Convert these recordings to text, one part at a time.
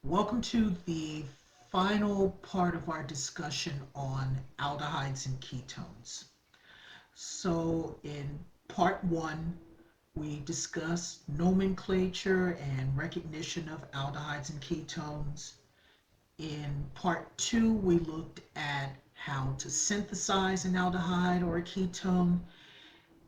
Welcome to the final part of our discussion on aldehydes and ketones. So, in part one, we discussed nomenclature and recognition of aldehydes and ketones. In part two, we looked at how to synthesize an aldehyde or a ketone.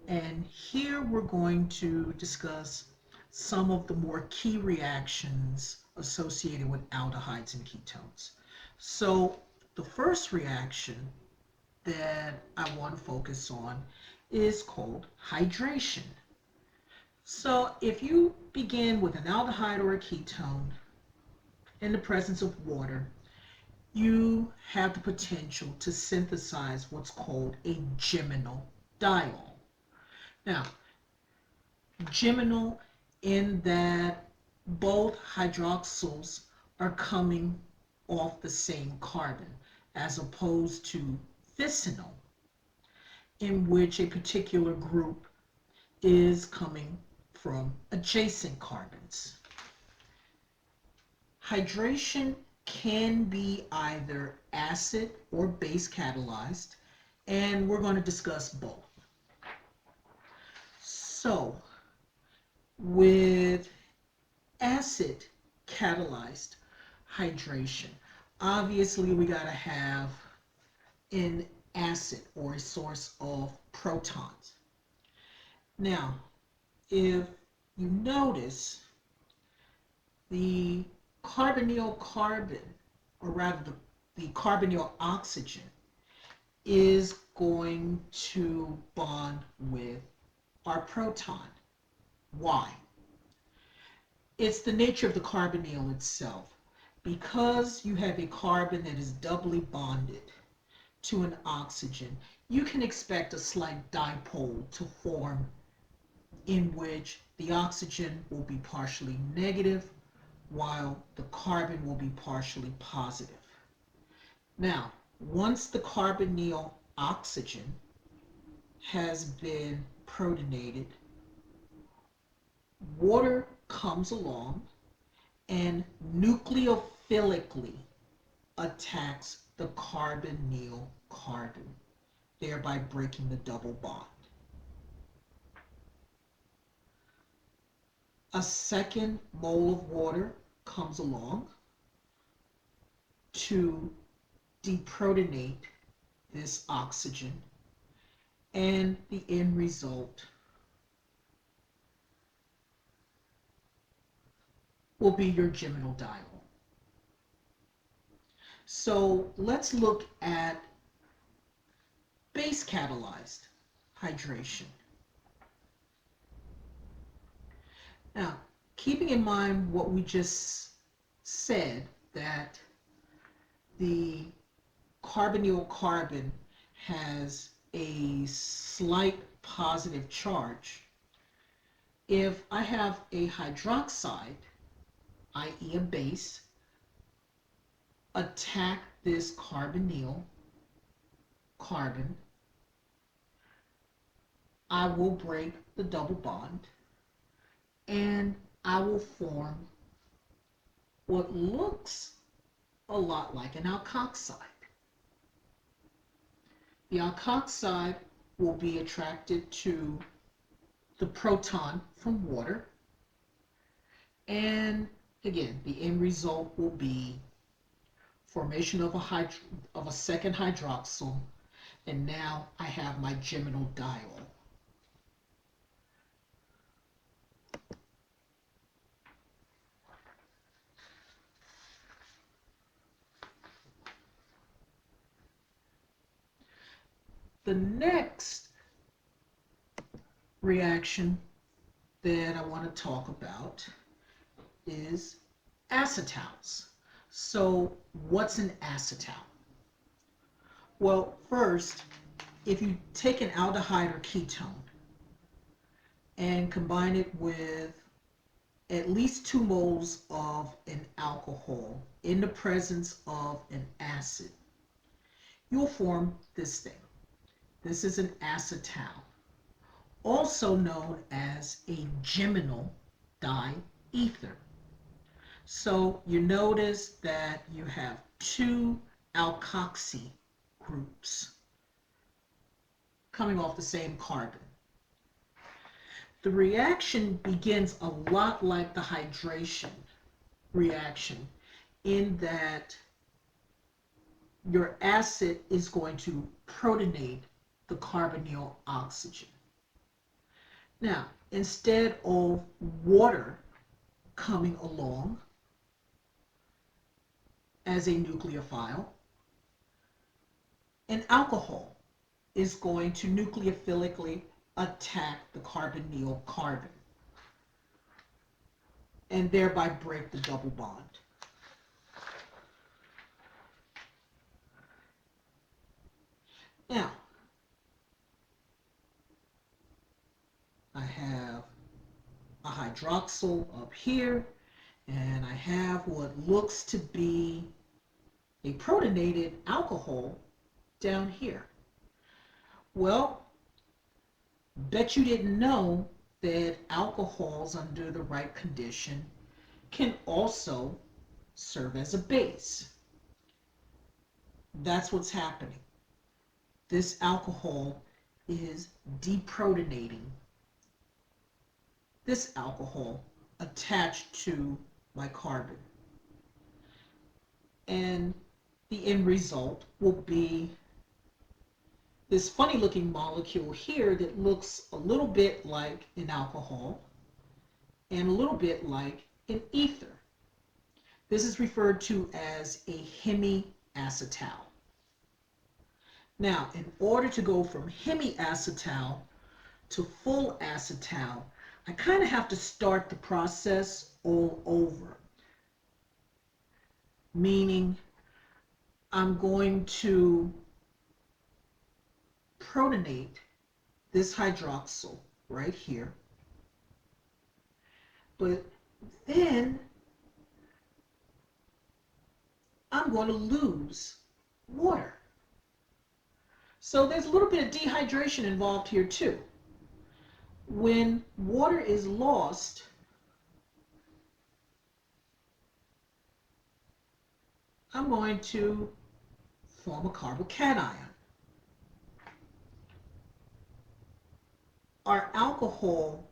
And here we're going to discuss some of the more key reactions associated with aldehydes and ketones. So the first reaction that I want to focus on is called hydration. So if you begin with an aldehyde or a ketone in the presence of water, you have the potential to synthesize what's called a geminal diol. Now, geminal in that both hydroxyls are coming off the same carbon, as opposed to fissional, in which a particular group is coming from adjacent carbons. Hydration can be either acid or base catalyzed, and we're going to discuss both. So, with acid catalyzed hydration, obviously we got to have an acid or a source of protons. Now, if you notice, the carbonyl carbon, or rather the carbonyl oxygen, is going to bond with our proton. Why? It's the nature of the carbonyl itself. Because you have a carbon that is doubly bonded to an oxygen, you can expect a slight dipole to form in which the oxygen will be partially negative while the carbon will be partially positive. Now, once the carbonyl oxygen has been protonated, water comes along and nucleophilically attacks the carbonyl carbon, thereby breaking the double bond. A second mole of water comes along to deprotonate this oxygen, and the end result will be your geminal diol. So let's look at base catalyzed hydration. Now, keeping in mind what we just said, that the carbonyl carbon has a slight positive charge, if I have a hydroxide, i.e. a base, attack this carbonyl carbon, I will break the double bond and I will form what looks a lot like an alkoxide. The alkoxide will be attracted to the proton from water, and again, the end result will be formation of a second hydroxyl, and now I have my geminal diol. The next reaction that I want to talk about is acetals. So what's an acetal? Well, first, if you take an aldehyde or ketone and combine it with at least 2 moles of an alcohol in the presence of an acid, you'll form this thing. This is an acetal, also known as a geminal diether. So you notice that you have two alkoxy groups coming off the same carbon. The reaction begins a lot like the hydration reaction in that your acid is going to protonate the carbonyl oxygen. Now, instead of water coming along as a nucleophile, an alcohol is going to nucleophilically attack the carbonyl carbon and thereby break the double bond. Now, I have a hydroxyl up here, and I have what looks to be a protonated alcohol down here. Well, bet you didn't know that alcohols under the right condition can also serve as a base. That's what's happening. This alcohol is deprotonating this alcohol attached to my carbon. And the end result will be this funny looking molecule here that looks a little bit like an alcohol and a little bit like an ether. This is referred to as a hemiacetal. Now, in order to go from hemiacetal to full acetal, I kind of have to start the process all over. Meaning, I'm going to protonate this hydroxyl right here. But then I'm going to lose water. So there's a little bit of dehydration involved here too. When water is lost, I'm going to form a carbocation. Our alcohol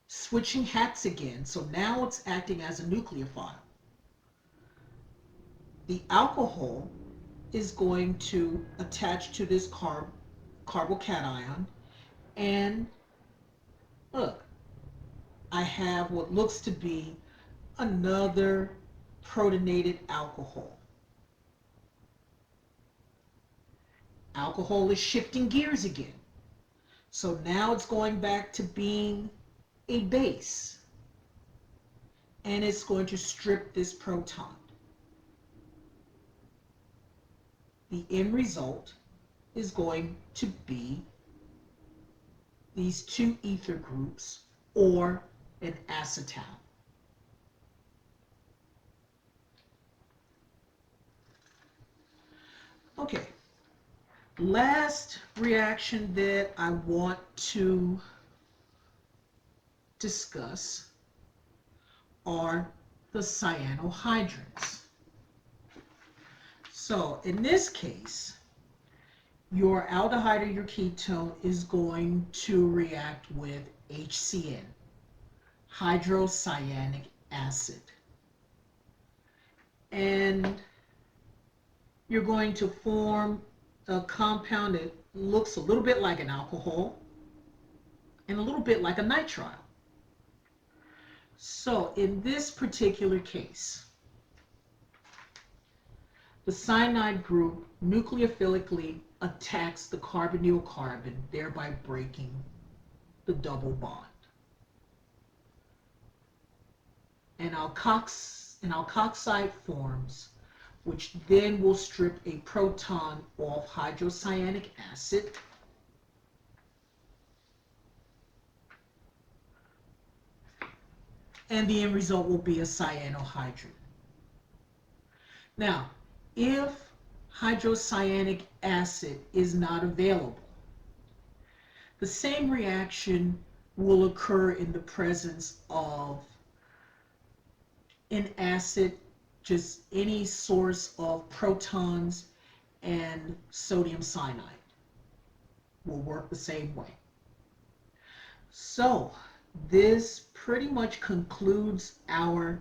switching hats again, so now it's acting as a nucleophile. The alcohol is going to attach to this carbocation, and look, I have what looks to be another protonated alcohol. Alcohol is shifting gears again. So now it's going back to being a base, and it's going to strip this proton. The end result is going to be these two ether groups or an acetal. Okay, last reaction that I want to discuss are the cyanohydrins. So in this case, your aldehyde or your ketone is going to react with HCN, hydrocyanic acid. And you're going to form a compound that looks a little bit like an alcohol and a little bit like a nitrile. So in this particular case, the cyanide group nucleophilically attacks the carbonyl carbon, thereby breaking the double bond. An alkoxide forms, which then will strip a proton off hydrocyanic acid. And the end result will be a cyanohydrin. Now, if hydrocyanic acid is not available, the same reaction will occur in the presence of in acid, just any source of protons and sodium cyanide will work the same way. So this pretty much concludes our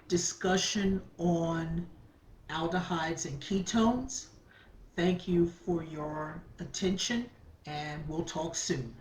discussion on aldehydes and ketones. Thank you for your attention, and we'll talk soon.